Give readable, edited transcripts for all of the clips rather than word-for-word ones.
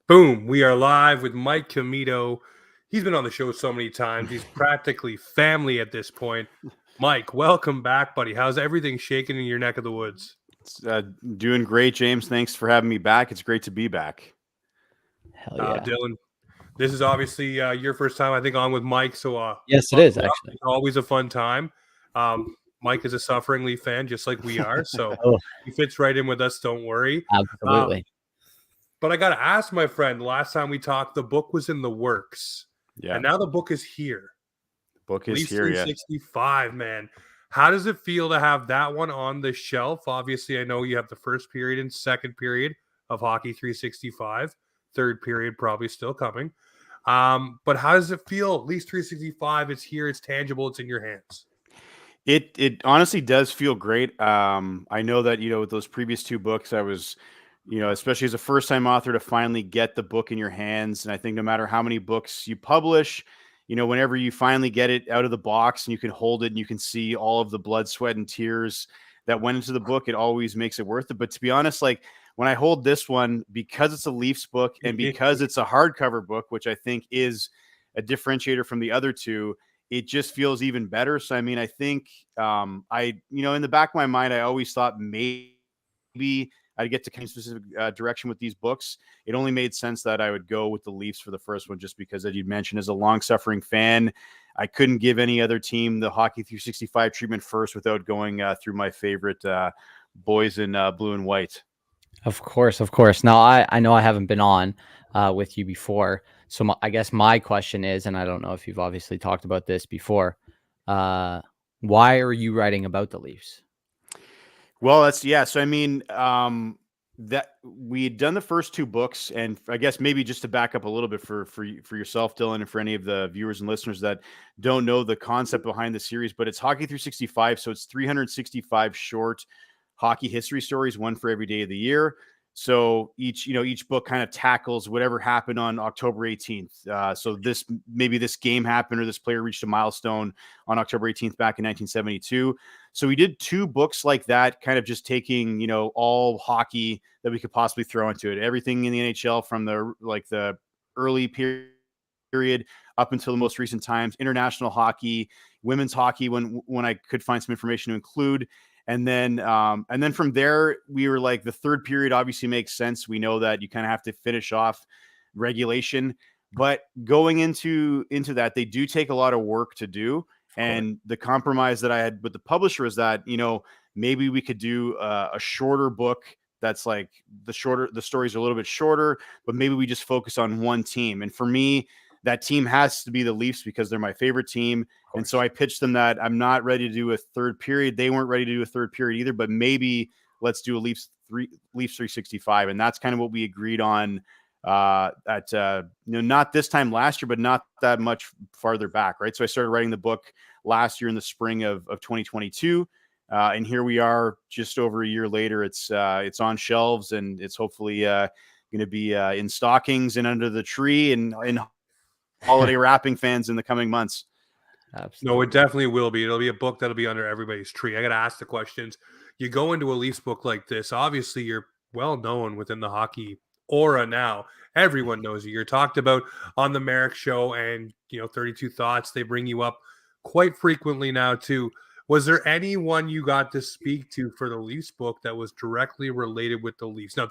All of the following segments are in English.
Boom. We are live with Mike Commito. He's been on the show so many times. He's practically family at this point. Mike, welcome back, buddy. How's everything shaking in your neck of the woods? It's, doing great, James. Thanks for having me back. It's great to be back. Hell yeah. Dylan, this is obviously your first time, I think, on with Mike. So yes, it is actually. It's always a fun time. Mike is a Suffering Leaf fan, just like we are. So he fits right in with us. Don't worry. Absolutely. But I got to ask, my friend, last time we talked, the book was in the works. Yeah. And now the book is here. The book is Leafs here, 365, man. How does it feel to have that one on the shelf? Obviously, I know you have the first period and second period of Hockey 365. Third period probably still coming. But how does it feel? Leafs 365, it's here, it's tangible, it's in your hands. It honestly does feel great. I know that, with those previous two books, I was, especially as a first-time author, to finally get the book in your hands. And I think no matter how many books you publish, whenever you finally get it out of the box and you can hold it and you can see all of the blood, sweat, and tears that went into the book, it always makes it worth it. But to be honest, like when I hold this one, because it's a Leafs book and because it's a hardcover book, which I think is a differentiator from the other two, it just feels even better. So, I mean, I think in the back of my mind, I always thought maybe I'd get to kind of specific direction with these books. It only made sense that I would go with the Leafs for the first one, just because, as you mentioned, as a long-suffering fan, I couldn't give any other team the Hockey 365 treatment first without going through my favorite boys in blue and white. Of course. Now, I know I haven't been on with you before, so I guess my question is, and I don't know if you've obviously talked about this before, why are you writing about the Leafs? Well, so I mean, that we had done the first two books, and I guess maybe just to back up a little bit for yourself, Dylan, and for any of the viewers and listeners that don't know the concept behind the series, but it's Hockey 365, so it's 365 short hockey history stories, one for every day of the year. So each book kind of tackles whatever happened on October 18th. So this game happened, or this player reached a milestone on October 18th back in 1972. So we did two books like that, kind of just taking, all hockey that we could possibly throw into it. Everything in the NHL from the early period up until the most recent times, international hockey, women's hockey, when I could find some information to include. And then from there, we were like, the third period obviously makes sense. We know that you kind of have to finish off regulation, but going into that, they do take a lot of work to do. And the compromise that I had with the publisher is that, maybe we could do a shorter book. That's like the stories are a little bit shorter, but maybe we just focus on one team. And for me, that team has to be the Leafs because they're my favorite team. And so I pitched them that I'm not ready to do a third period. They weren't ready to do a third period either, but maybe let's do a Leafs 365. And that's kind of what we agreed on not this time last year, but not that much farther back. Right. So I started writing the book last year in the spring of 2022. And here we are just over a year later. It's on shelves, and it's hopefully going to be in stockings and under the tree and holiday wrapping fans in the coming months. Absolutely. No, it definitely will be. It'll be a book that'll be under everybody's tree. I got to ask the questions. You go into a Leafs book like this, obviously you're well known within the hockey aura now. Everyone knows you. You're talked about on the Merrick Show and, 32 Thoughts. They bring you up quite frequently now too. Was there anyone you got to speak to for the Leafs book that was directly related with the Leafs? Now,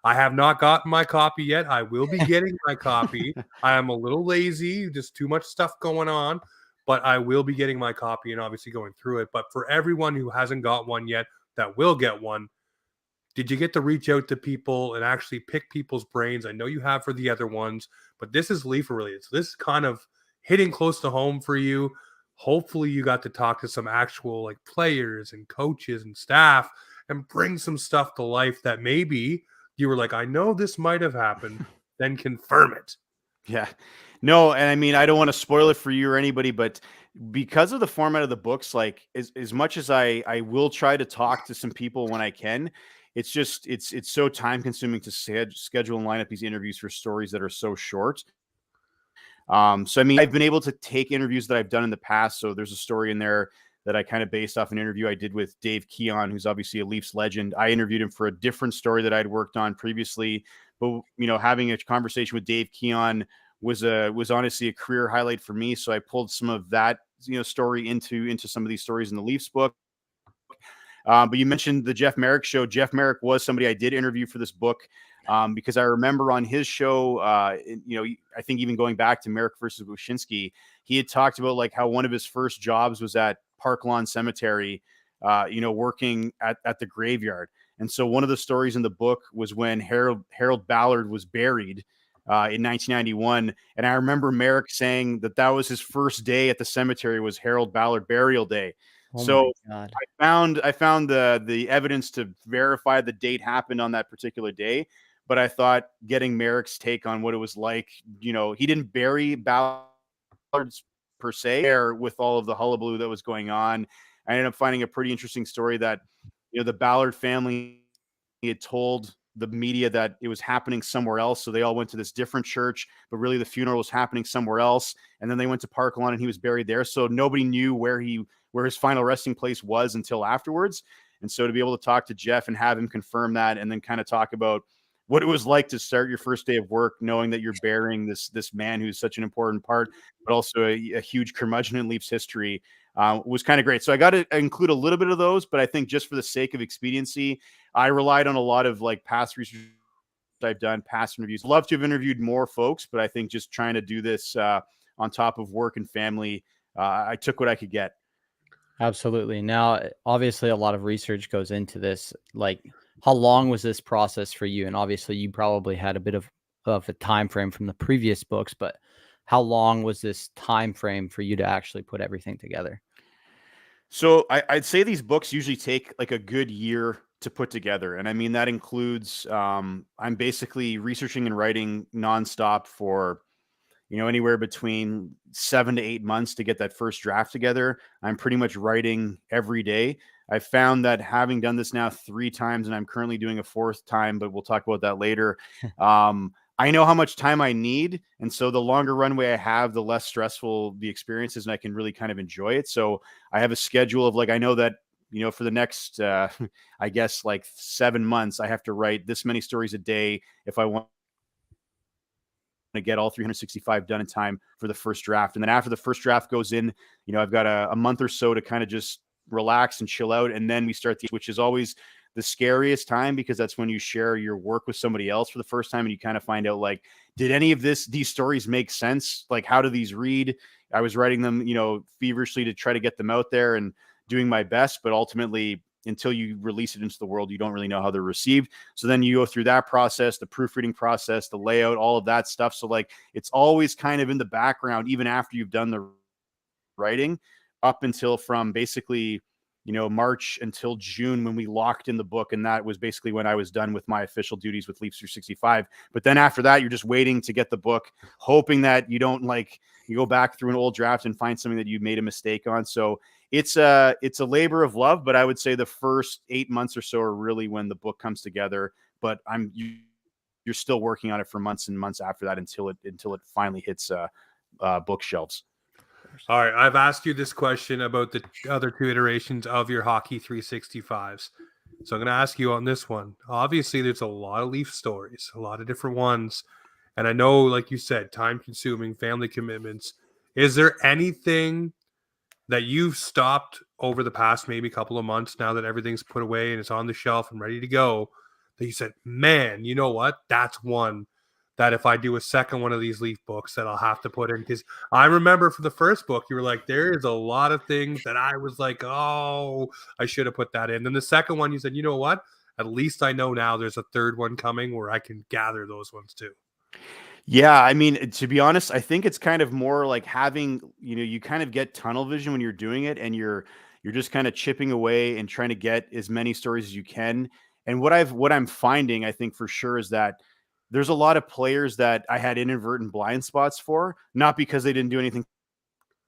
I have not gotten my copy yet. I will be getting my copy. I am a little lazy, just too much stuff going on, but I will be getting my copy and obviously going through it. But for everyone who hasn't got one yet that will get one, did you get to reach out to people and actually pick people's brains? I know you have for the other ones, but this is Leaf related. So this is kind of hitting close to home for you. Hopefully you got to talk to some actual players and coaches and staff and bring some stuff to life that maybe you were like, I know this might have happened, then confirm it. Yeah, no. And I mean, I don't want to spoil it for you or anybody, but because of the format of the books, as much as I will try to talk to some people when I can, it's just, it's so time consuming to schedule and line up these interviews for stories that are so short. So, I mean, I've been able to take interviews that I've done in the past. So there's a story in there that I kind of based off an interview I did with Dave Keon, who's obviously a Leafs legend. I interviewed him for a different story that I'd worked on previously, but having a conversation with Dave Keon was honestly a career highlight for me. So I pulled some of that story into some of these stories in the Leafs book. But you mentioned the Jeff Merrick show. Jeff Merrick was somebody I did interview for this book because I remember on his show, I think even going back to Merrick versus Wyshynski, he had talked about like how one of his first jobs was at Park Lawn Cemetery, working at the graveyard. And so one of the stories in the book was when Harold Ballard was buried in 1991. And I remember Merrick saying that was his first day at the cemetery was Harold Ballard burial day. Oh So my God. I found the evidence to verify the date happened on that particular day, but I thought getting Merrick's take on what it was like, he didn't bury Ballard's per se there with all of the hullabaloo that was going on. I ended up finding a pretty interesting story that, the Ballard family had told the media that it was happening somewhere else. So they all went to this different church, but really the funeral was happening somewhere else. And then they went to Park Lawn and he was buried there. So nobody knew where his final resting place was until afterwards. And so to be able to talk to Jeff and have him confirm that, and then kind of talk about what it was like to start your first day of work, knowing that you're burying this man who's such an important part, but also a huge curmudgeon in Leafs history, was kind of great. So I got to include a little bit of those, but I think just for the sake of expediency, I relied on a lot of like past research I've done, past interviews. Love to have interviewed more folks, but I think just trying to do this on top of work and family, I took what I could get. Absolutely. Now, obviously, a lot of research goes into this. Like, how long was this process for you? And obviously, you probably had a bit of a time frame from the previous books, but how long was this time frame for you to actually put everything together? So I'd say these books usually take like a good year to put together. And I mean, that includes, I'm basically researching and writing nonstop for, anywhere between 7 to 8 months to get that first draft together. I'm pretty much writing every day. I found that having done this now 3 times, and I'm currently doing a 4th time, but we'll talk about that later. I know how much time I need. And so the longer runway I have, the less stressful the experience is, and I can really kind of enjoy it. So I have a schedule of like, I know that, for the next, I guess like 7 months, I have to write this many stories a day if I want to get all 365 done in time for the first draft. And then after the first draft goes in, I've got a month or so to kind of just relax and chill out. And then we start which is always the scariest time, because that's when you share your work with somebody else for the first time and you kind of find out like, did any of these stories make sense? Like, how do these read? I was writing them, feverishly to try to get them out there and doing my best, but ultimately, until you release it into the world, you don't really know how they're received. So then you go through that process, the proofreading process, the layout, all of that stuff. So like, it's always kind of in the background, even after you've done the writing, up until from basically, March until June when we locked in the book. And that was basically when I was done with my official duties with Leafs 365. But then after that, you're just waiting to get the book, hoping that you don't you go back through an old draft and find something that you made a mistake on. So it's a labor of love, but I would say the first 8 months or so are really when the book comes together. But you're still working on it for months and months after that until it finally hits bookshelves. All right, I've asked you this question about the other 2 iterations of your Hockey 365s. So I'm going to ask you on this one. Obviously, there's a lot of Leaf stories, a lot of different ones. And I know, like you said, time-consuming, family commitments. Is there anything that you've stopped over the past maybe couple of months, now that everything's put away and it's on the shelf and ready to go, that you said, man, you know what? That's one that if I do a second one of these Leaf books that I'll have to put in. Because I remember for the first book, you were like, there is a lot of things that I was like, oh, I should have put that in. Then the second one, you said, you know what? At least I know now there's a third one coming where I can gather those ones too. Yeah, I mean, to be honest, I think it's kind of more like having, you kind of get tunnel vision when you're doing it, and you're just kind of chipping away and trying to get as many stories as you can. And what I'm finding, I think for sure, is that there's a lot of players that I had inadvertent blind spots for, not because they didn't do anything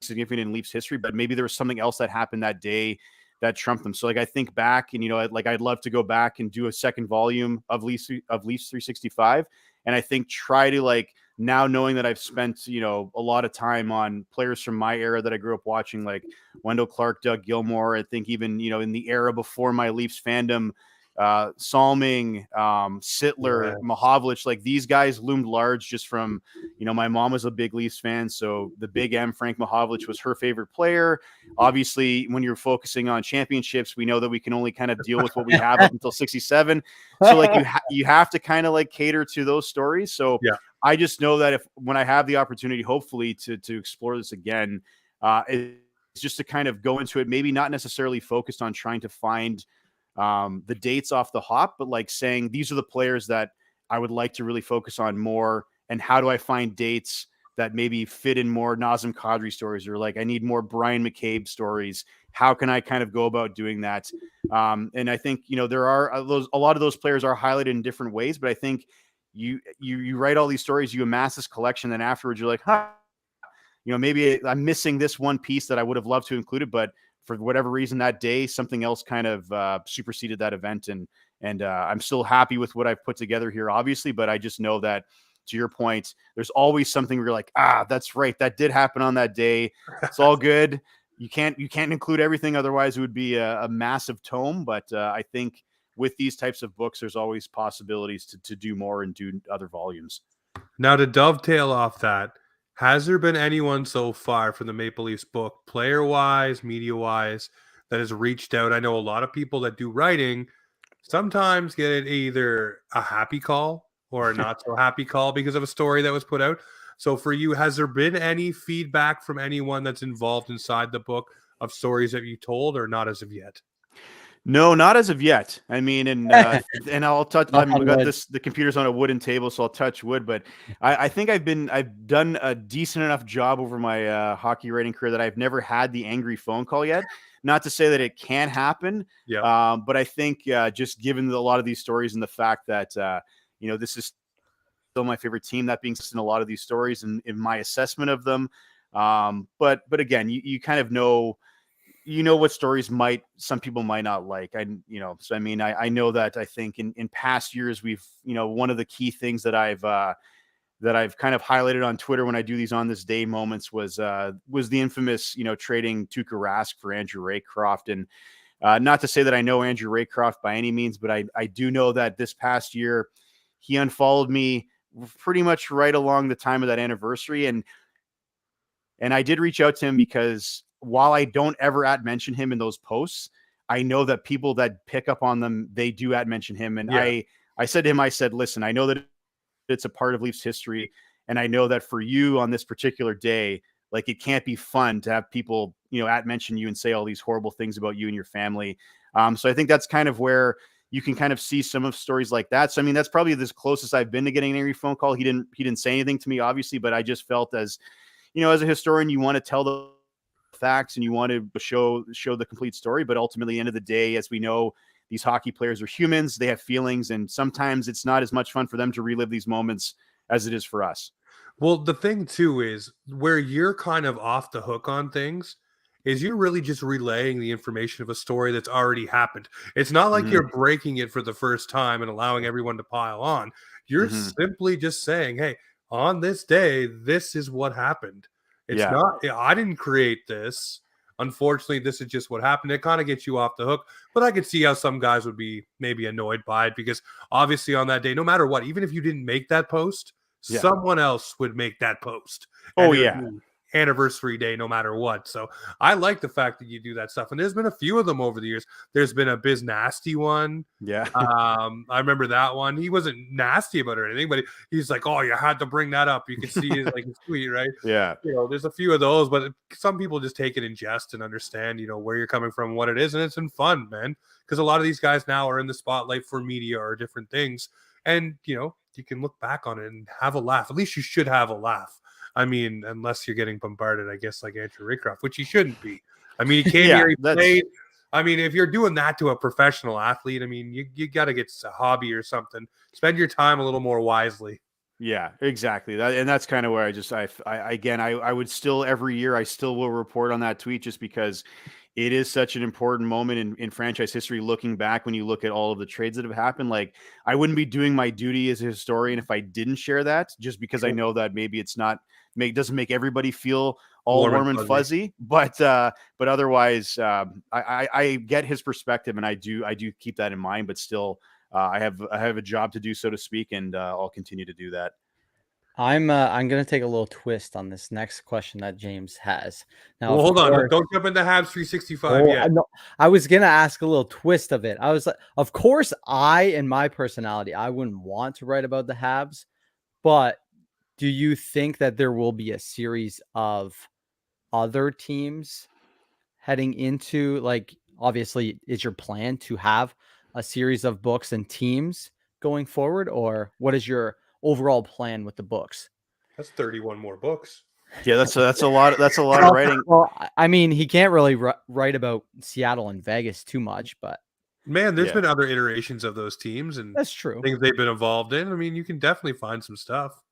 significant in Leafs history, but maybe there was something else that happened that day that trumped them. So like, I think back and, I'd love to go back and do a second volume of Leafs 365. And I think try to like now knowing that I've spent, you know, a lot of time on players from my era that I grew up watching, like Wendell Clark, Doug Gilmour. I think even, you know, in the era before my Leafs fandom, Salming, Sittler, Yes. Mahovlich, like these guys loomed large just from, you know, my mom was a big Leafs fan. So the big M, Frank Mahovlich, was her favorite player. Obviously, when you're focusing on championships, we know that we can only kind of deal with what we have up until 67. So like you have to kind of like cater to those stories. So Yeah. I just know that if when I have the opportunity, hopefully to explore this again, it's just to kind of go into it, maybe not necessarily focused on trying to find the dates off the hop, but like saying these are the players that I would like to really focus on more, and how do I find dates that maybe fit in more Nazem Kadri stories, or like I need more Brian McCabe stories. How can I kind of go about doing that? And I think, you know, there are a lot of those players are highlighted in different ways, but I think you write all these stories, you amass this collection, then afterwards you're like, huh, you know, maybe I'm missing this one piece that I would have loved to include it, but for whatever reason that day, something else kind of superseded that event. And I'm still happy with what I've put together here, obviously, but I just know that, to your point, there's always something where you're like, that's right, that did happen on that day. It's all good. You can't include everything, otherwise it would be a massive tome. But I think with these types of books, there's always possibilities to do more and do other volumes. Now, to dovetail off that, has there been anyone so far from the Maple Leafs book, player wise, media wise, that has reached out? I know a lot of people that do writing sometimes get either a happy call or a not so happy call because of a story that was put out. So for you, has there been any feedback from anyone that's involved inside the book of stories that you told, or not as of yet? No, not as of yet. I mean, and I'll touch. Knock I've on got wood. this. The computer's on a wooden table, so I'll touch wood. But I think I've done a decent enough job over my hockey writing career that I've never had the angry phone call yet. Not to say that it can't happen, Yeah. but I think just given a lot of these stories and the fact that you know, this is still my favorite team, that being in a lot of these stories and in my assessment of them. But again, you kind of know, you know, what stories some people might not like. You know, so I mean, I know that I think in past years we've, you know, one of the key things that I've kind of highlighted on Twitter when I do these on this day moments was the infamous, you know, trading Tuukka Rask for Andrew Raycroft. And not to say that I know Andrew Raycroft by any means, but I do know that this past year he unfollowed me pretty much right along the time of that anniversary. And I did reach out to him because while I don't ever mention him in those posts, I know that people that pick up on them, they do mention him. And Yeah. I said to him, I said, listen, I know that it's a part of Leafs history. And I know that for you on this particular day, like, it can't be fun to have people, you know, mention you and say all these horrible things about you and your family. So I think that's kind of where you can kind of see some of stories like that. So, I mean, that's probably the closest I've been to getting an angry phone call. He didn't say anything to me, obviously, but I just felt, as, you know, as a historian, you want to tell the facts and you want to show the complete story. But ultimately, at the end of the day, as we know, these hockey players are humans. They have feelings, and sometimes it's not as much fun for them to relive these moments as it is for us. Well, the thing too is where you're kind of off the hook on things is you're really just relaying the information of a story that's already happened. It's not like Mm-hmm. you're breaking it for the first time and allowing everyone to pile on. You're Mm-hmm. simply just saying, hey, on this day, this is what happened. It's Yeah. not, I didn't create this. Unfortunately, this is just what happened. It kind of gets you off the hook, but I could see how some guys would be maybe annoyed by it because obviously on that day, no matter what, even if you didn't make that post, Yeah. someone else would make that post. Oh, And it would yeah. be anniversary day, no matter what. So I like the fact that you do that stuff. And there's been a few of them over the years. There's been a Biz Nasty one. Yeah. I remember that one. He wasn't nasty about it or anything, but he's like, oh, you had to bring that up. You can see it like his tweet, right? Yeah. You know, there's a few of those, but some people just take it in jest and understand, you know, where you're coming from, what it is. And it's been fun, man. Because a lot of these guys now are in the spotlight for media or different things. And, you know, you can look back on it and have a laugh. At least you should have a laugh. I mean, unless you're getting bombarded, I guess, like Andrew Raycroft, which he shouldn't be. I mean, he came Yeah, here, he that's- played. I mean, if you're doing that to a professional athlete, I mean, you got to get a hobby or something. Spend your time a little more wisely. Yeah, exactly. And that's kind of where I again, I would still, every year, I still will report on that tweet, just because it is such an important moment in franchise history. Looking back, when you look at all of the trades that have happened, like I wouldn't be doing my duty as a historian if I didn't share that, just because I know that maybe it's not doesn't make everybody feel all warm and fuzzy, but otherwise, I get his perspective, and I do keep that in mind. But still, I have a job to do, so to speak, and I'll continue to do that. I'm going to take a little twist on this next question that James has. Now, well, hold on. Don't jump into Habs 365 yet. I was going to ask a little twist of it. I was like, of course, in my personality, I wouldn't want to write about the Habs, but do you think that there will be a series of other teams heading into, like, obviously, is your plan to have a series of books and teams going forward, or what is your overall plan with the books? That's 31 more books. Yeah, that's a lot. That's a lot of writing. Well, I mean, he can't really write about Seattle and Vegas too much, but man, there's been other iterations of those teams, and that's true. Things they've been involved in. I mean, you can definitely find some stuff.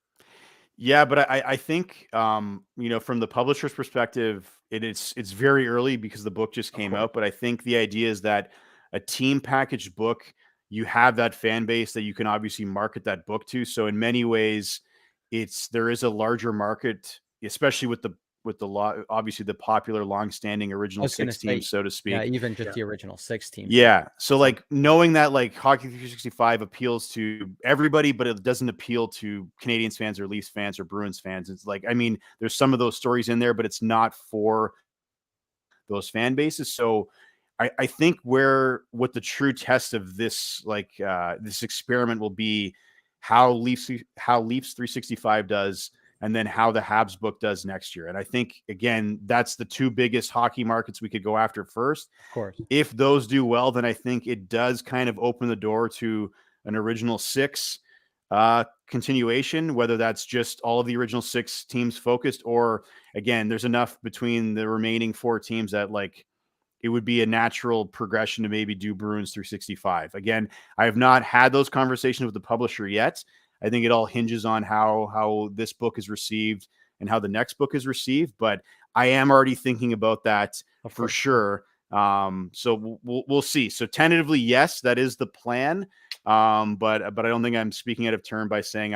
Yeah, but I think from the publisher's perspective, it's very early because the book just came out. But I think the idea is that a team packaged book, you have that fan base that you can obviously market that book to. So in many ways, there is a larger market, especially with the obviously the popular long-standing original 6 teams, so to speak. Yeah, even just the original 6 teams. Yeah. So like knowing that like Hockey 365 appeals to everybody, but it doesn't appeal to Canadiens fans or Leafs fans or Bruins fans. It's like, I mean, there's some of those stories in there, but it's not for those fan bases. So I think what the true test of this, this experiment will be how Leafs 365 does, and then how the Habs book does next year. And I think, again, that's the 2 biggest hockey markets we could go after first. Of course. If those do well, then I think it does kind of open the door to an original 6 continuation, whether that's just all of the original 6 teams focused, or again, there's enough between the remaining 4 teams that like it would be a natural progression to maybe do Bruins 365. Again, I have not had those conversations with the publisher yet. I think it all hinges on how this book is received and how the next book is received. But I am already thinking about that for sure. So we'll see. So tentatively, yes, that is the plan. But I don't think I'm speaking out of turn by saying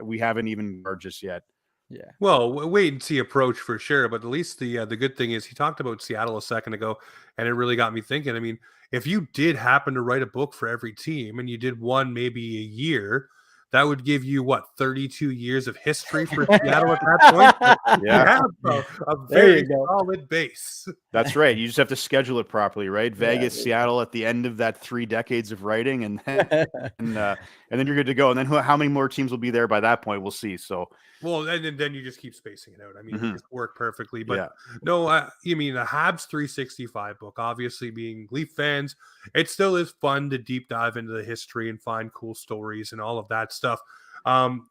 we haven't even just yet. Yeah. Well, wait and see approach for sure. But at least the good thing is he talked about Seattle a second ago, and it really got me thinking. I mean, if you did happen to write a book for every team and you did one maybe a year, that would give you 32 years of history for Seattle at that point. Yeah, you have a very solid base. That's right. You just have to schedule it properly, right? Vegas, Seattle at the end of that 3 decades of writing, and then you're good to go. And then how many more teams will be there by that point? We'll see. So, well, and then you just keep spacing it out. I mean, it just work perfectly. But no, you mean the Habs 365 book, obviously being Leaf fans, it still is fun to deep dive into the history and find cool stories and all of that stuff.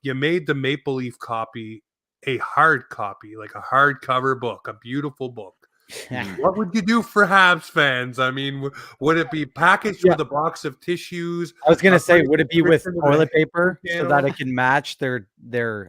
You made the Maple Leaf copy a hard copy, like a hardcover book, a beautiful book. What would you do for Habs fans? I mean, would it be packaged with a box of tissues? I was gonna say, would it be with toilet paper so that it can match their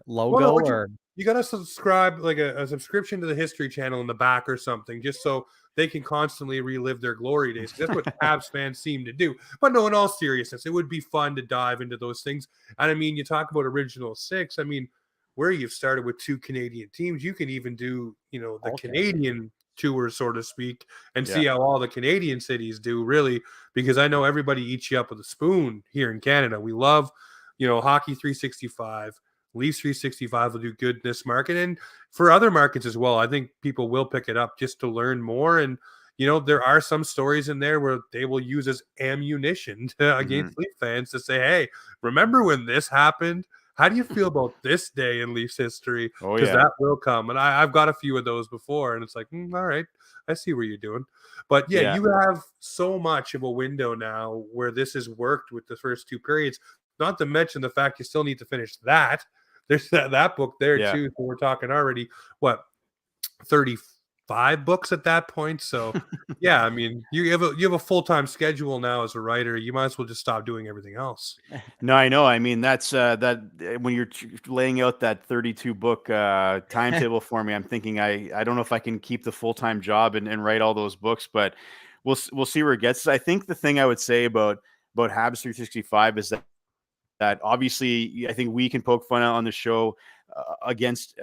logo? Well, or you gotta subscribe, like a subscription to the History Channel in the back or something, just so they can constantly relive their glory days. That's what Habs fans seem to do. But no, in all seriousness, it would be fun to dive into those things. And I mean, you talk about original 6. I mean, where you've started with 2 Canadian teams, you can even do, the Canadian tour, so to speak, and see how all the Canadian cities do, really, because I know everybody eats you up with a spoon here in Canada. We love, Hockey 365. Leafs 365 will do good in this market, and for other markets as well. I think people will pick it up just to learn more. And there are some stories in there where they will use as ammunition against Leaf fans to say, hey, remember when this happened? How do you feel about this day in Leafs history? Because that will come. And I've got a few of those before, and it's like, all right, I see where you're doing. But you have so much of a window now where this has worked with the first 2 periods, not to mention the fact you still need to finish that. There's that book there too. So we're talking already, 30 5 books at that point. So yeah, I mean, you have a full-time schedule now as a writer. You might as well just stop doing everything else. No, I know. I mean, that's when you're laying out that 32 book timetable for me, I'm thinking I don't know if I can keep the full-time job and write all those books, but we'll see where it gets. I think the thing I would say about Habs 365 is that obviously I think we can poke fun on the show against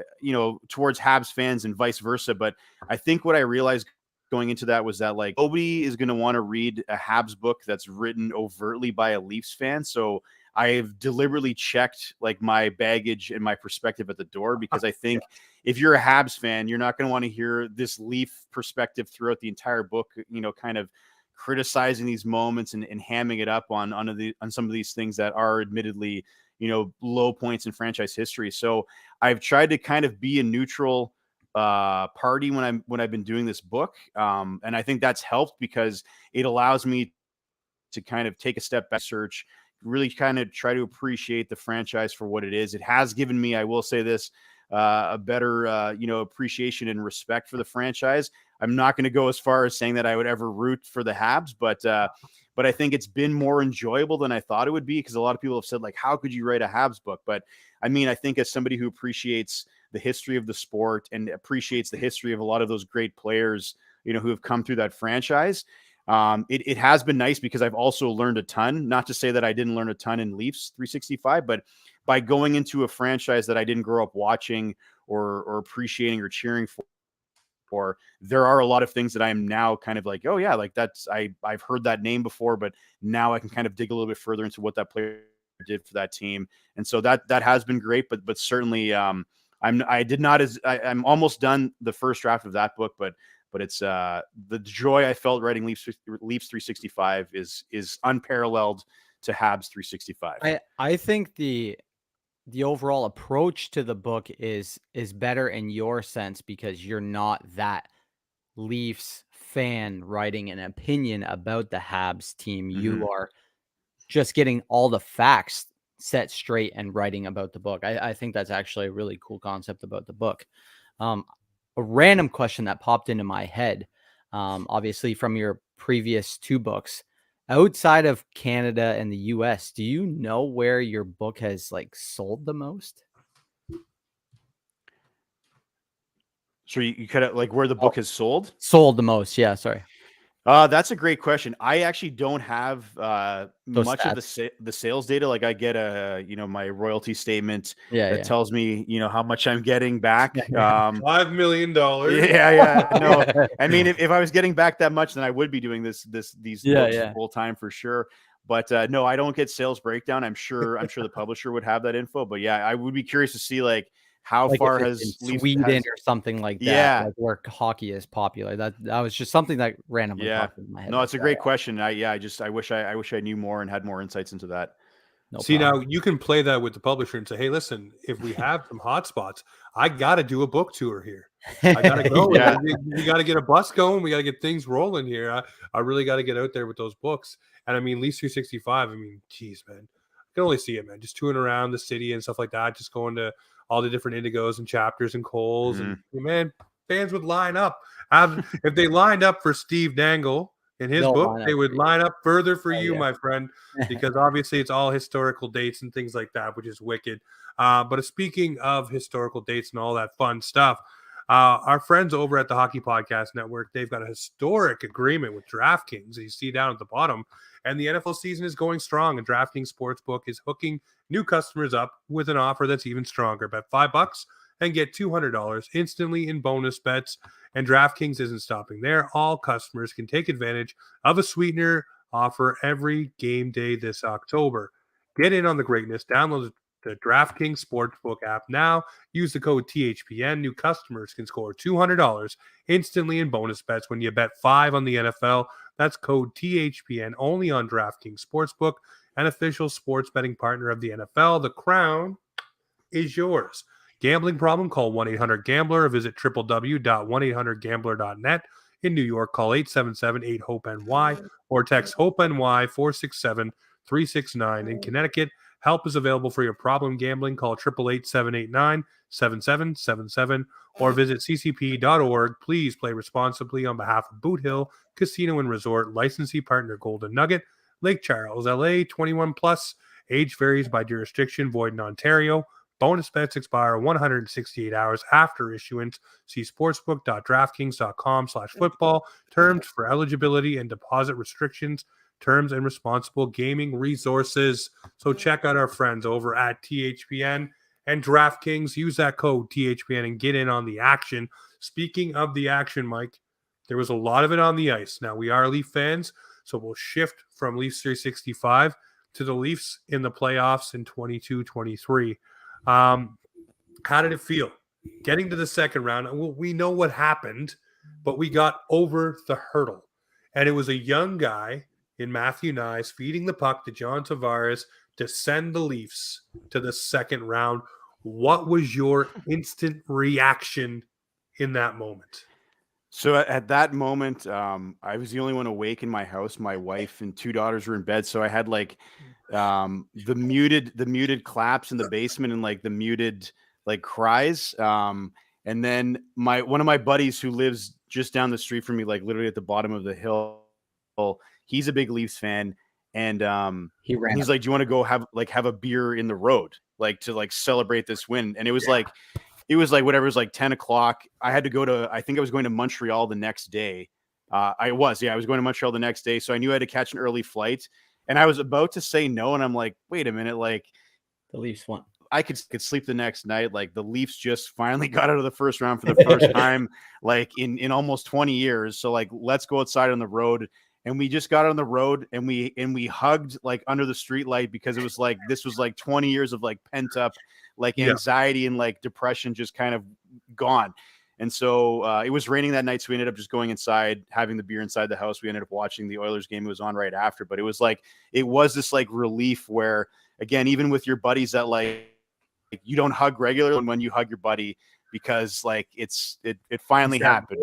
towards Habs fans and vice versa, but I think what I realized going into that was that like nobody is going to want to read a Habs book that's written overtly by a Leafs fan. So I've deliberately checked like my baggage and my perspective at the door, because I think if you're a Habs fan, you're not going to want to hear this Leaf perspective throughout the entire book, kind of criticizing these moments and hamming it up on some of these things that are admittedly, low points in franchise history. So I've tried to kind of be a neutral party when I've been doing this book. And I think that's helped because it allows me to kind of take a step back, search, really kind of try to appreciate the franchise for what it is. It has given me, I will say this, a better, appreciation and respect for the franchise. I'm not going to go as far as saying that I would ever root for the Habs, but I think it's been more enjoyable than I thought it would be, because a lot of people have said, like, how could you write a Habs book? But I mean, I think as somebody who appreciates the history of the sport and appreciates the history of a lot of those great players, who have come through that franchise, it has been nice because I've also learned a ton. Not to say that I didn't learn a ton in Leafs 365, but by going into a franchise that I didn't grow up watching or appreciating or cheering for, there are a lot of things that I am now kind of like, oh yeah, like I've heard that name before, but now I can kind of dig a little bit further into what that player did for that team. And so that has been great, but certainly I'm almost done the first draft of that book, but it's the joy I felt writing Leafs 365 is unparalleled to Habs 365. I think the overall approach to the book is better in your sense, because you're not that Leafs fan writing an opinion about the Habs team. Mm-hmm. You are just getting all the facts set straight and writing about the book. I think that's actually a really cool concept about the book. A random question that popped into my head, obviously from your previous 2 books, outside of Canada and the US, do you know where your book has like sold the most? So you kind of like where the book has sold? Sold the most, yeah, sorry. That's a great question. I actually don't have much stats. of the sales data. Like I get my royalty statement that Yeah. tells me, how much I'm getting back. $5 million. Yeah. No, I mean, if I was getting back that much, then I would be doing these books full time for sure. But no, I don't get sales breakdown. I'm sure the publisher would have that info. But yeah, I would be curious to see like how like far has Sweden or something like that, like where hockey is popular. That was just something that randomly popped in my head. No, it's a great question. I wish I knew more and had more insights into that. No See, problem. Now you can play that with the publisher and say, hey, listen, if we have some hotspots, I got to do a book tour here. I got to go. We got to get a bus going. We got to get things rolling here. I really got to get out there with those books. And I mean, Leafs 365, I mean, geez, man, I can only see it, man. Just touring around the city and stuff like that, just going to all the different Indigos and Chapters and Coles. And man, fans would line up. If they lined up for Steve Dangle in his book, they would line up further for you, my friend, because obviously it's all historical dates and things like that, which is wicked. But speaking of historical dates and all that fun stuff, our friends over at the Hockey Podcast Network, they've got a historic agreement with DraftKings, as you see down at the bottom. And the NFL season is going strong, and DraftKings Sportsbook is hooking new customers up with an offer that's even stronger. Bet $5 and get $200 instantly in bonus bets. And DraftKings isn't stopping there. All customers can take advantage of a sweetener offer every game day this October. Get in on the greatness. Download the DraftKings Sportsbook app now. Use the code THPN. New customers can score $200 instantly in bonus bets when you bet $5 on the NFL. That's code THPN only on DraftKings Sportsbook, an official sports betting partner of the NFL. The crown is yours. Gambling problem? Call 1-800-GAMBLER or visit www.1800gambler.net. In New York, call 877-8-HOPE-NY or text HOPE-NY 467-369. In Connecticut, Help is available for your problem gambling. Call 888-789-7777 or visit ccp.org. Please play responsibly on behalf of Boot Hill Casino and Resort, licensee partner Golden Nugget, Lake Charles, LA, 21 plus. Age varies by jurisdiction, void in Ontario. Bonus bets expire 168 hours after issuance. See sportsbook.draftkings.com/football. Terms for eligibility and deposit restrictions, terms and responsible gaming resources. So check out our friends over at THPN and DraftKings. Use that code THPN and get in on the action. Speaking of the action, Mike, there was a lot of it on the ice. Now, we are Leaf fans, so we'll shift from Leafs 365 to the Leafs in the playoffs in 22-23. How did it feel getting to the second round? Well, we know what happened, but we got over the hurdle. And it was a young guy in Matthew Nyes feeding the puck to John Tavares to send the Leafs to the second round. What was your instant reaction in that moment? So at that moment, I was the only one awake in my house. My wife and 2 daughters were in bed. So I had like the muted claps in the basement and like the muted like cries. And then one of my buddies who lives just down the street from me, like literally at the bottom of the hill, he's a big Leafs fan. And he's like, do you want to go have a beer in the road, like to like celebrate this win? And it was like whatever, it was like 10 o'clock. I had to go to, I think I was going to Montreal the next day. I was going to Montreal the next day. So I knew I had to catch an early flight, and I was about to say no. And I'm like, wait a minute. Like The Leafs won. I could sleep the next night. Like the Leafs just finally got out of the first round for the first time, like in almost 20 years. So like, let's go outside on the road. And we just got on the road and we hugged like under the streetlight, because it was like, this was like 20 years of like pent up, like anxiety and like depression just kind of gone. And so it was raining that night. So we ended up just going inside, having the beer inside the house. We ended up watching the Oilers game. It was on right after, but it was this like relief where, again, even with your buddies that like you don't hug regularly, when you hug your buddy, because like it finally happened.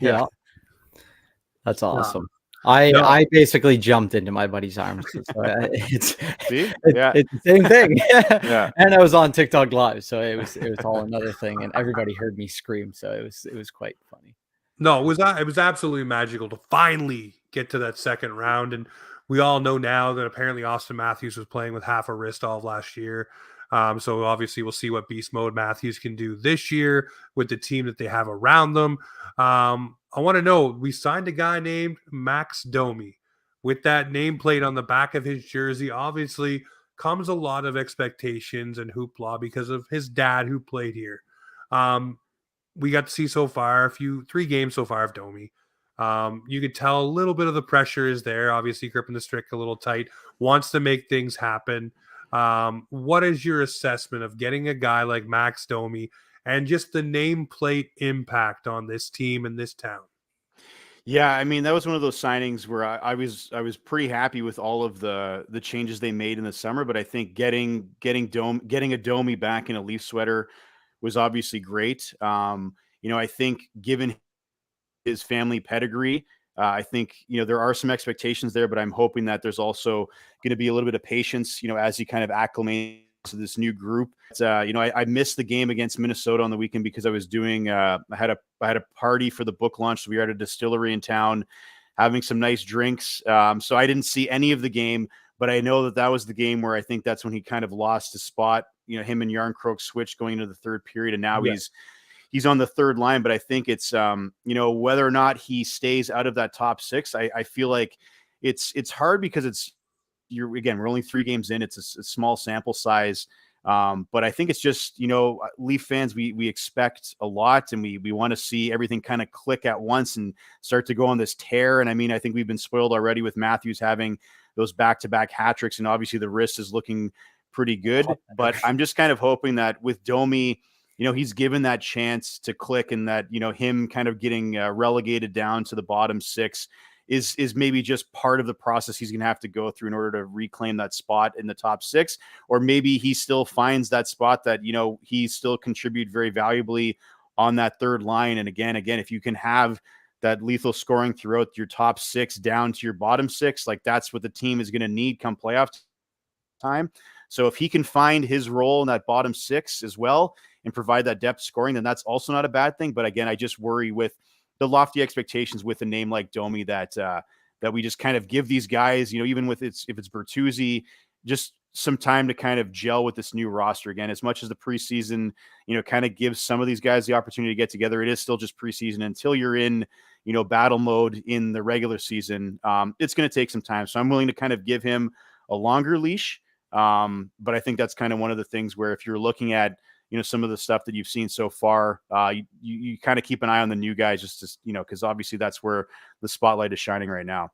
Yeah. That's awesome. I basically jumped into my buddy's arms. So it's the same thing. Yeah. And I was on TikTok live, so it was all another thing, and everybody heard me scream. So it was quite funny. No, it was absolutely magical to finally get to that second round. And we all know now that apparently Austin Matthews was playing with half a wrist all of last year. So obviously we'll see what beast mode Matthews can do this year with the team that they have around them. I want to know, we signed a guy named Max Domi with that nameplate on the back of his jersey. Obviously comes a lot of expectations and hoopla because of his dad who played here. We got to see so far 3 games so far of Domi. You could tell a little bit of the pressure is there. Obviously gripping the stick a little tight, wants to make things happen. What is your assessment of getting a guy like Max Domi and just the nameplate impact on this team and this town? Yeah, I mean, that was one of those signings where I was pretty happy with all of the changes they made in the summer, but I think getting a Domi back in a Leaf sweater was obviously great. I think given his family pedigree, I think, there are some expectations there, but I'm hoping that there's also going to be a little bit of patience, as he kind of acclimates to this new group. I missed the game against Minnesota on the weekend because I was doing, I had a party for the book launch. So we were at a distillery in town having some nice drinks. So I didn't see any of the game, but I know that was the game where I think that's when he kind of lost his spot. Him and Yarncroke switched going into the third period, and now he's on the third line. But I think it's, whether or not he stays out of that top 6, I feel like it's hard because we're only 3 games in. It's a small sample size. But I think it's just, Leaf fans, we expect a lot, and we want to see everything kind of click at once and start to go on this tear. And I mean, I think we've been spoiled already with Matthews having those back-to-back hat tricks, and obviously the wrist is looking pretty good. But I'm just kind of hoping that with Domi, he's given that chance to click, and that, him kind of getting relegated down to the bottom 6 is maybe just part of the process he's going to have to go through in order to reclaim that spot in the top 6. Or maybe he still finds that spot that, he still contribute very valuably on that third line. And again, if you can have that lethal scoring throughout your top 6 down to your bottom 6, like that's what the team is going to need come playoff time. So if he can find his role in that bottom six as well and provide that depth scoring, then that's also not a bad thing. But again, I just worry with the lofty expectations with a name like Domi that we just kind of give these guys, even with if it's Bertuzzi, just some time to kind of gel with this new roster again. As much as the preseason, kind of gives some of these guys the opportunity to get together, it is still just preseason until you're in, battle mode in the regular season. It's going to take some time. So I'm willing to kind of give him a longer leash. But I think that's kind of one of the things where if you're looking at, some of the stuff that you've seen so far, you kind of keep an eye on the new guys just to, because obviously that's where the spotlight is shining right now.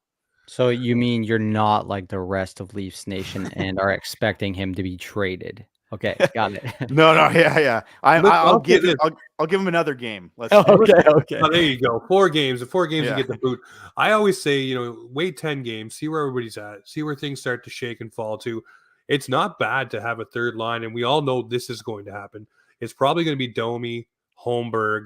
So you mean you're not like the rest of Leafs Nation and are expecting him to be traded? Okay, got it. No, yeah. I'll give him another game. Okay. Oh, there you go. 4 games. The 4 games Yeah. you get the boot. I always say, wait 10 games, see where everybody's at, see where things start to shake and fall to. It's not bad to have a third line, and we all know this is going to happen. It's probably going to be Domi, Holmberg,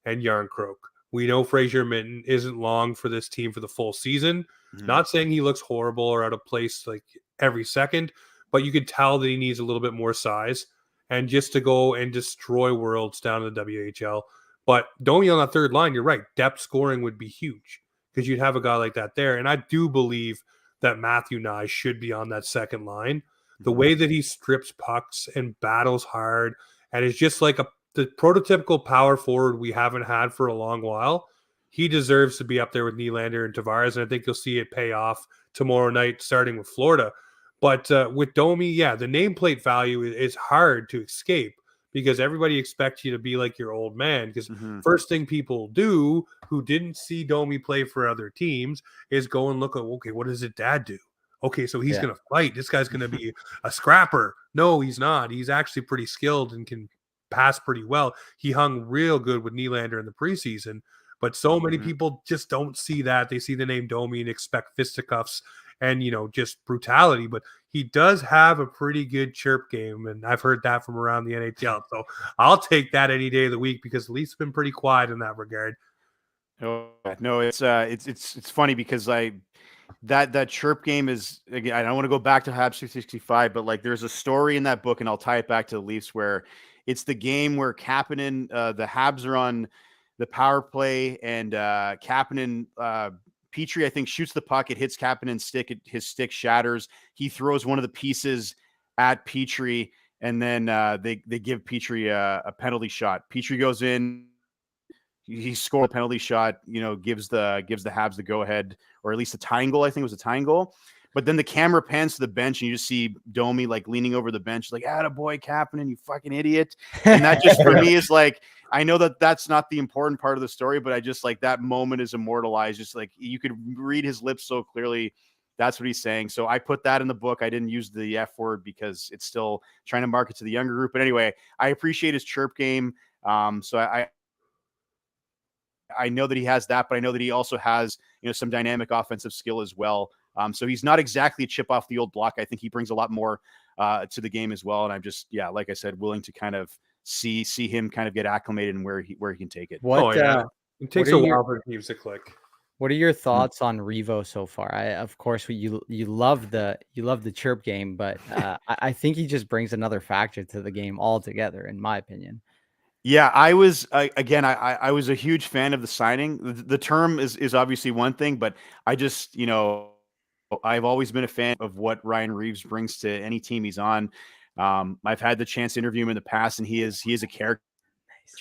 and Yarncroke. We know Fraser Minton isn't long for this team for the full season. Mm-hmm. Not saying he looks horrible or out of place like every second, but you could tell that he needs a little bit more size and just to go and destroy worlds down in the WHL. But Domi on that third line, you're right. Depth scoring would be huge because you'd have a guy like that there. And I do believe that Matthew Nye should be on that second line. The way that he strips pucks and battles hard and is just like the prototypical power forward we haven't had for a long while. He deserves to be up there with Nylander and Tavares, and I think you'll see it pay off tomorrow night, starting with Florida. But with Domi, the nameplate value is hard to escape because everybody expects you to be like your old man. Because first thing people do who didn't see Domi play for other teams is go and look at, okay, what does his dad do? Okay, so he's going to fight. This guy's going to be a scrapper. No, he's not. He's actually pretty skilled and can pass pretty well. He hung real good with Nylander in the preseason. But so many people just don't see that. They see the name Domi and expect fisticuffs and, just brutality. But he does have a pretty good chirp game, and I've heard that from around the NHL. So I'll take that any day of the week because the Leafs have been pretty quiet in that regard. No, it's funny because that chirp game is, again, I don't want to go back to Habs 365, but like there's a story in that book, and I'll tie it back to the Leafs, where it's the game where Kapanen, the Habs are on the power play, and Kapanen, Petrie, I think, shoots the puck. It hits Kapanen's stick. His stick shatters. He throws one of the pieces at Petrie, and then they give Petrie a penalty shot. Petrie goes in. He scored a penalty shot, gives the Habs the go ahead, or at least a tying goal. I think it was a tying goal. But then the camera pans to the bench, and you just see Domi like leaning over the bench, like, "Attaboy, Kapanen, you fucking idiot." And that just for me is like, I know that that's not the important part of the story, but I just like that moment is immortalized. Just like you could read his lips so clearly. That's what he's saying. So I put that in the book. I didn't use the F word because it's still trying to market to the younger group. But anyway, I appreciate his chirp game. So I know that he has that, but I know that he also has, some dynamic offensive skill as well. So he's not exactly a chip off the old block. I think he brings a lot more to the game as well. And I'm just, like I said, willing to kind of see him kind of get acclimated and where he can take it. It takes a while for teams to click. What are your thoughts on Revo so far? Of course, you love the chirp game, but I think he just brings another factor to the game altogether, in my opinion. Yeah, I was I was a huge fan of the signing. The term is obviously one thing, but I just, I've always been a fan of what Ryan Reeves brings to any team he's on. I've had the chance to interview him in the past, and he is a character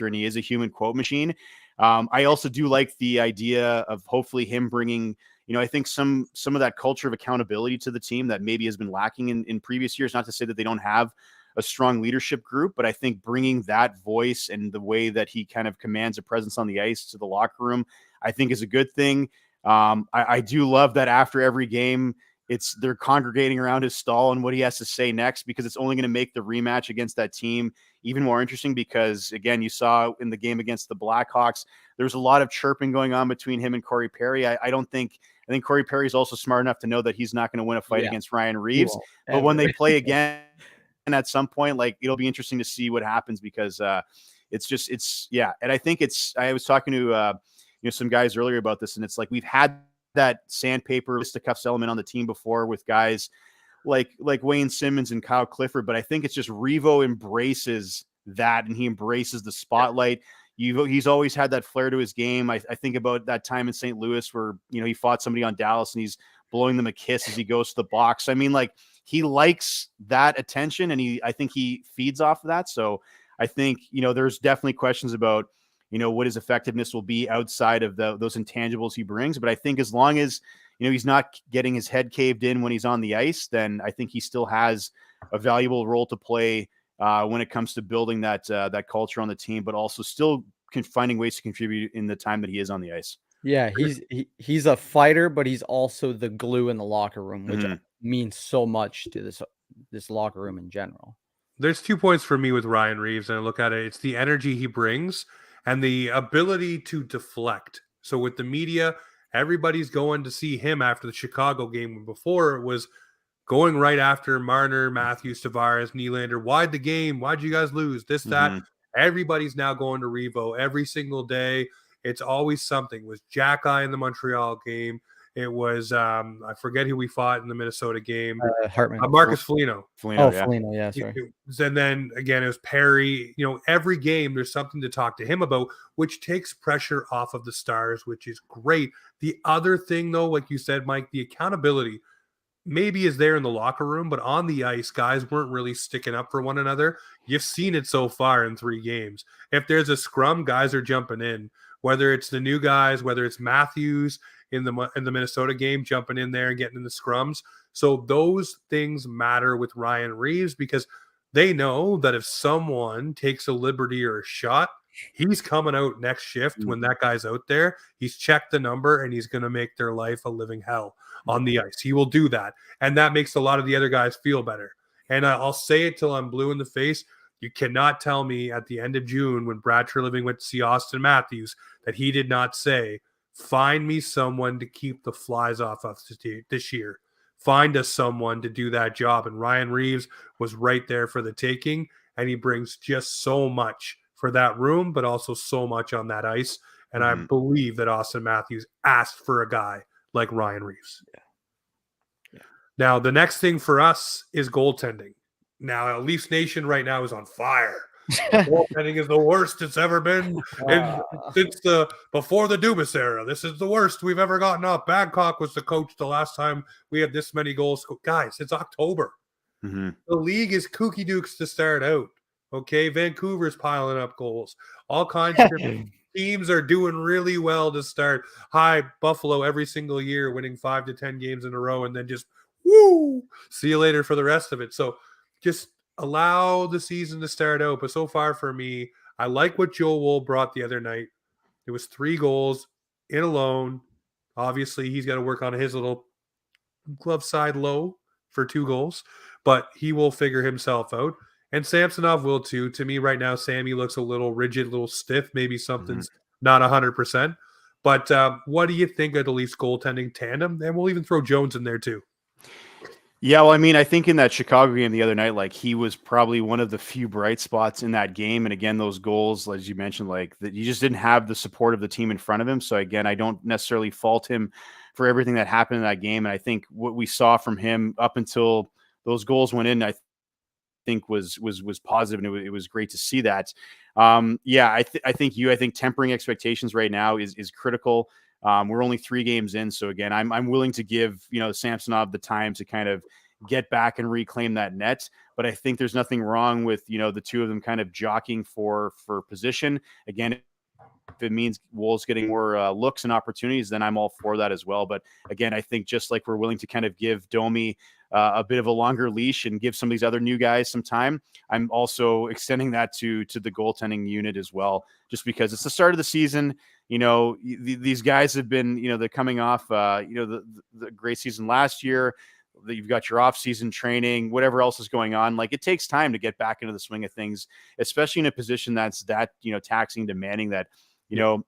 and he is a human quote machine. I also do like the idea of hopefully him bringing, I think some of that culture of accountability to the team that maybe has been lacking in previous years. Not to say that they don't have a strong leadership group, but I think bringing that voice and the way that he kind of commands a presence on the ice to the locker room, I think is a good thing. I do love that after every game, they're congregating around his stall and what he has to say next, because it's only going to make the rematch against that team even more interesting. Because again, you saw in the game against the Blackhawks, there's a lot of chirping going on between him and Corey Perry. I think Corey Perry is also smart enough to know that he's not going to win a fight against Ryan Reeves, but when they play again, and at some point, like, it'll be interesting to see what happens, because and I think I was talking to some guys earlier about this, and it's like we've had that sandpaper fisticuffs element on the team before with guys like Wayne Simmons and Kyle Clifford, but I think it's just Revo embraces that, and he embraces the spotlight. He's always had that flair to his game. I think about that time in St. Louis where, he fought somebody on Dallas and he's blowing them a kiss as he goes to the box. I mean, like, he likes that attention, and I think he feeds off of that. So I think, there's definitely questions about, what his effectiveness will be outside of those intangibles he brings. But I think as long as, he's not getting his head caved in when he's on the ice, then I think he still has a valuable role to play when it comes to building that culture on the team, but also still finding ways to contribute in the time that he is on the ice. Yeah, he's a fighter, but he's also the glue in the locker room, which means so much to this locker room in general. There's 2 points for me with Ryan Reaves, and I look at it. It's the energy he brings and the ability to deflect. So with the media, everybody's going to see him after the Chicago game. Before, it was going right after Marner, Matthews, Tavares, Nylander. Why'd the game? Why'd you guys lose? This, that. Everybody's now going to Revo every single day. It's always something. It was Jack-Eye in the Montreal game. It was, I forget who we fought in the Minnesota game. Hartman. Marcus Foligno. Foligno, yeah, sorry. And then, again, it was Perry. Every game there's something to talk to him about, which takes pressure off of the Stars, which is great. The other thing, though, like you said, Mike, the accountability maybe is there in the locker room, but on the ice, guys weren't really sticking up for one another. You've seen it so far in 3 games. If there's a scrum, guys are jumping in, whether it's the new guys, whether it's Matthews in the Minnesota game, jumping in there and getting in the scrums. So those things matter with Ryan Reaves, because they know that if someone takes a liberty or a shot, he's coming out next shift when that guy's out there. He's checked the number, and he's going to make their life a living hell on the ice. He will do that. And that makes a lot of the other guys feel better. And I'll say it till I'm blue in the face. You cannot tell me at the end of June when Brad Treliving went to see Austin Matthews that he did not say, find me someone to keep the flies off of this year. Find us someone to do that job. And Ryan Reaves was right there for the taking, and he brings just so much for that room, but also so much on that ice. And I believe that Austin Matthews asked for a guy like Ryan Reaves. Yeah. Now, the next thing for us is goaltending. Now, Leafs Nation right now is on fire. Goaltending is the worst it's ever been since before the Dubas era. This is the worst we've ever gotten up. Babcock was the coach the last time we had this many goals. Guys, it's October. The league is kooky dukes to start out. Okay, Vancouver's piling up goals. All kinds of different teams are doing really well to start. Hi, Buffalo every single year, winning 5 to 10 games in a row, and then just woo, see you later for the rest of it. So just allow the season to start out. But so far for me, I like what Joe Wool brought the other night. It was 3 goals in alone. Obviously, he's got to work on his little glove side low for 2 goals, but he will figure himself out. And Samsonov will too. To me right now, Sammy looks a little rigid, a little stiff. Maybe something's not 100%. But what do you think of the Leafs goaltending tandem? And we'll even throw Jones in there too. Yeah, well, I mean, I think in that Chicago game the other night, like, he was probably one of the few bright spots in that game. And again, those goals, as you mentioned, like, that you just didn't have the support of the team in front of him. So again, I don't necessarily fault him for everything that happened in that game. And I think what we saw from him up until those goals went in, I think was positive, and it was great to see that. I think tempering expectations right now is critical. We're only 3 games in, so again, I'm willing to give Samsonov the time to kind of get back and reclaim that net. But I think there's nothing wrong with the 2 of them kind of jockeying for position. Again, if it means Wool's getting more looks and opportunities, then I'm all for that as well. But again, I think just like we're willing to kind of give Domi a bit of a longer leash and give some of these other new guys some time, I'm also extending that to the goaltending unit as well, just because it's the start of the season. These guys have been, they're coming off, the great season last year. You've got your off-season training, whatever else is going on. Like, it takes time to get back into the swing of things, especially in a position that's that, taxing, demanding, that,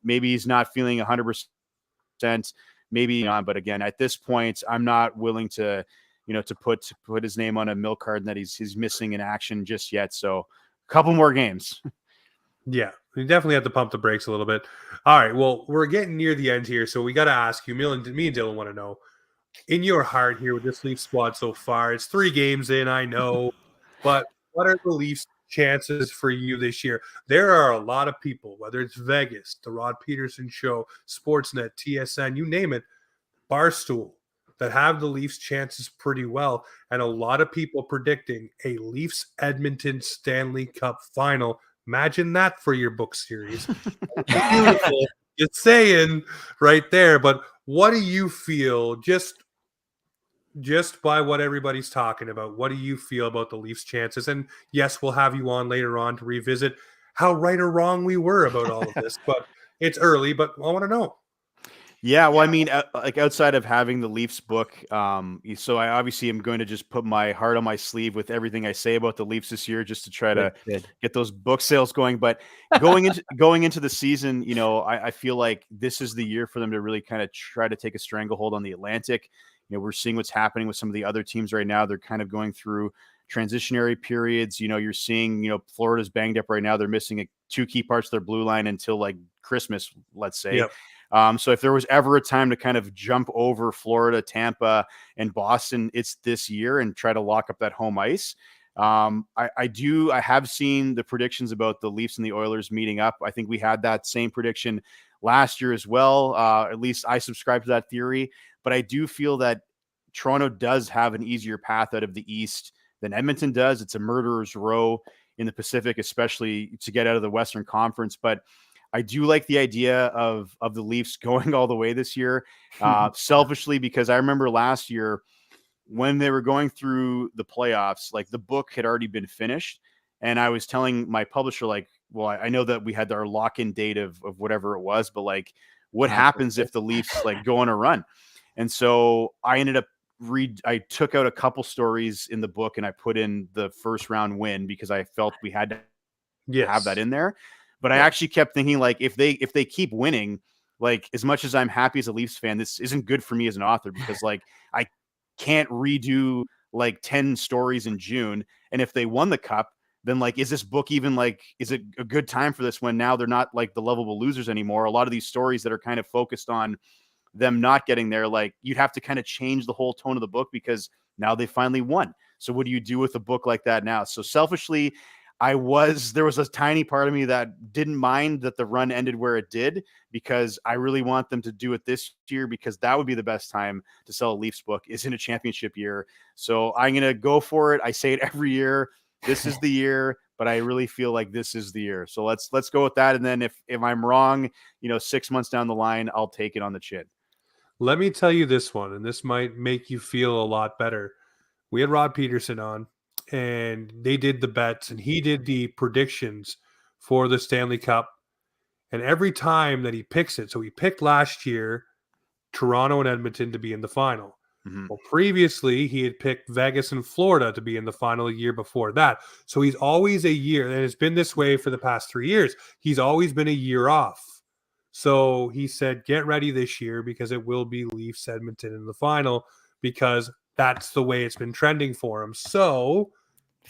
maybe he's not feeling 100%, maybe not. But again, at this point, I'm not willing to, to put his name on a milk card that he's missing in action just yet. So a couple more games. Yeah, we definitely have to pump the brakes a little bit. All right, well, we're getting near the end here, so we got to ask you, me and Dylan want to know, in your heart here with this Leafs squad so far, it's 3 games in, I know, but what are the Leafs' chances for you this year? There are a lot of people, whether it's Vegas, the Rod Peterson Show, Sportsnet, TSN, you name it, Barstool, that have the Leafs' chances pretty well, and a lot of people predicting a Leafs Edmonton Stanley Cup final. Imagine that for your book series. Beautiful. Just saying right there. But what do you feel just by what everybody's talking about? What do you feel about the Leafs' chances? And yes, we'll have you on later on to revisit how right or wrong we were about all of this. But it's early, but I want to know. Yeah, well, I mean, like outside of having the Leafs book, so I obviously am going to just put my heart on my sleeve with everything I say about the Leafs this year, just to try to get those book sales going. But going into the season, you know, I feel like this is the year for them to really kind of try to take a stranglehold on the Atlantic. You know, we're seeing what's happening with some of the other teams right now. They're kind of going through transitionary periods. You know, you're seeing, you know, Florida's banged up right now. They're missing 2 key parts of their blue line until like Christmas, let's say. Yep. So if there was ever a time to kind of jump over Florida, Tampa, and Boston, it's this year and try to lock up that home ice. I have seen the predictions about the Leafs and the Oilers meeting up. I think we had that same prediction last year as well. At least I subscribe to that theory, but I do feel that Toronto does have an easier path out of the East than Edmonton does. It's a murderer's row in the Pacific, especially to get out of the Western Conference. But I do like the idea of the Leafs going all the way this year, selfishly, because I remember last year when they were going through the playoffs, like the book had already been finished. And I was telling my publisher, like, well, I know that we had our lock-in date of whatever it was, but like, what happens if the Leafs like go on a run? And so I ended up I took out a couple stories in the book and I put in the first round win because I felt we had to have that in there. But I actually kept thinking, like, if they keep winning, like, as much as I'm happy as a Leafs fan, this isn't good for me as an author because, like, I can't redo like 10 stories in June. And if they won the cup, then like, is this book even like, is it a good time for this when now they're not like the lovable losers anymore? A lot of these stories that are kind of focused on them not getting there, like, you'd have to kind of change the whole tone of the book because now they finally won. So what do you do with a book like that now? So selfishly, there was a tiny part of me that didn't mind that the run ended where it did because I really want them to do it this year because that would be the best time to sell a Leafs book is in a championship year. So I'm going to go for it. I say it every year. This is the year, but I really feel like this is the year. So let's go with that. And then if I'm wrong, 6 months down the line, I'll take it on the chin. Let me tell you this one, and this might make you feel a lot better. We had Rod Peterson on, and they did the bets, and he did the predictions for the Stanley Cup. And every time that he picks it, so he picked last year Toronto and Edmonton to be in the final. Mm-hmm. Well, previously, he had picked Vegas and Florida to be in the final a year before that. So he's always a year, and it's been this way for the past 3 years. He's always been a year off. So he said, get ready this year because it will be Leafs Edmonton in the final because that's the way it's been trending for him. So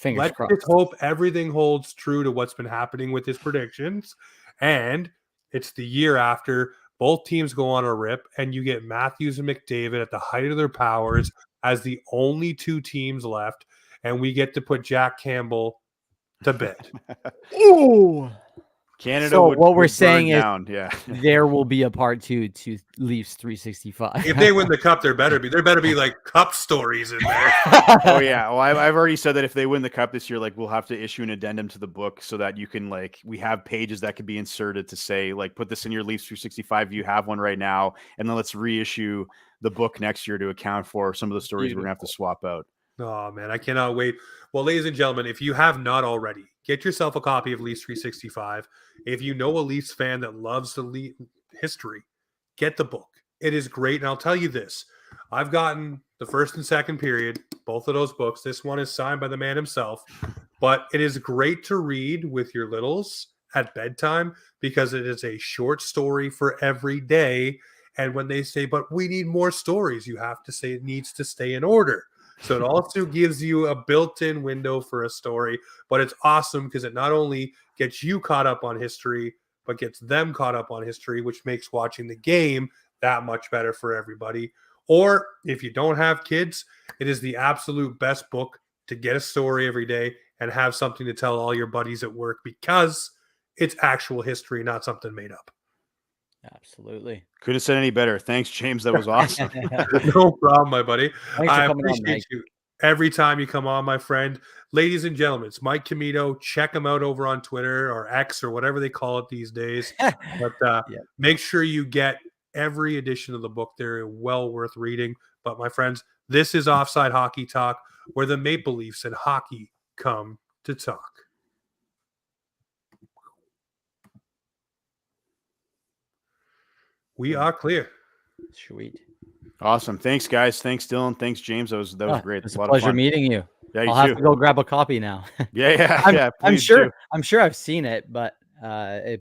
let's just hope everything holds true to what's been happening with his predictions. And it's the year after both teams go on a rip and you get Matthews and McDavid at the height of their powers as the only 2 teams left. And we get to put Jack Campbell to bed. Ooh. Canada. So what we're saying is, yeah, there will be a part 2 to Leafs 365. If they win the cup, there better be like cup stories in there. Oh yeah, well I've already said that if they win the cup this year, like we'll have to issue an addendum to the book so that you can we have pages that could be inserted to say like put this in your Leafs 365. You have one right now, and then let's reissue the book next year to account for some of the stories we're gonna have to swap out. Oh man, I cannot wait. Well, ladies and gentlemen, if you have not already, get yourself a copy of Leafs 365. If you know a Leafs fan that loves the history, get the book. It is great. And I'll tell you this. I've gotten the first and second period, both of those books. This one is signed by the man himself. But it is great to read with your littles at bedtime because it is a short story for every day. And when they say, but we need more stories, you have to say it needs to stay in order. So it also gives you a built-in window for a story, but it's awesome because it not only gets you caught up on history, but gets them caught up on history, which makes watching the game that much better for everybody. Or if you don't have kids, it is the absolute best book to get a story every day and have something to tell all your buddies at work, because it's actual history, not something made up. Absolutely. Couldn't have said any better. Thanks, James. That was awesome. No problem, my buddy. Thanks for I coming on, appreciate Mike. you every time you come on, my friend. Ladies and gentlemen, it's Mike Commito. Check him out over on Twitter or X or whatever they call it these days. But make sure you get every edition of the book. They're well worth reading. But my friends, this is Offside Hockey Talk, where the Maple Leafs and hockey come to talk. We are clear. Sweet. Awesome. Thanks, guys. Thanks, Dylan. Thanks, James. That was great. It's a pleasure meeting you. Yeah, I'll have to go grab a copy now. Yeah. I'm sure. I'm sure I've seen it, but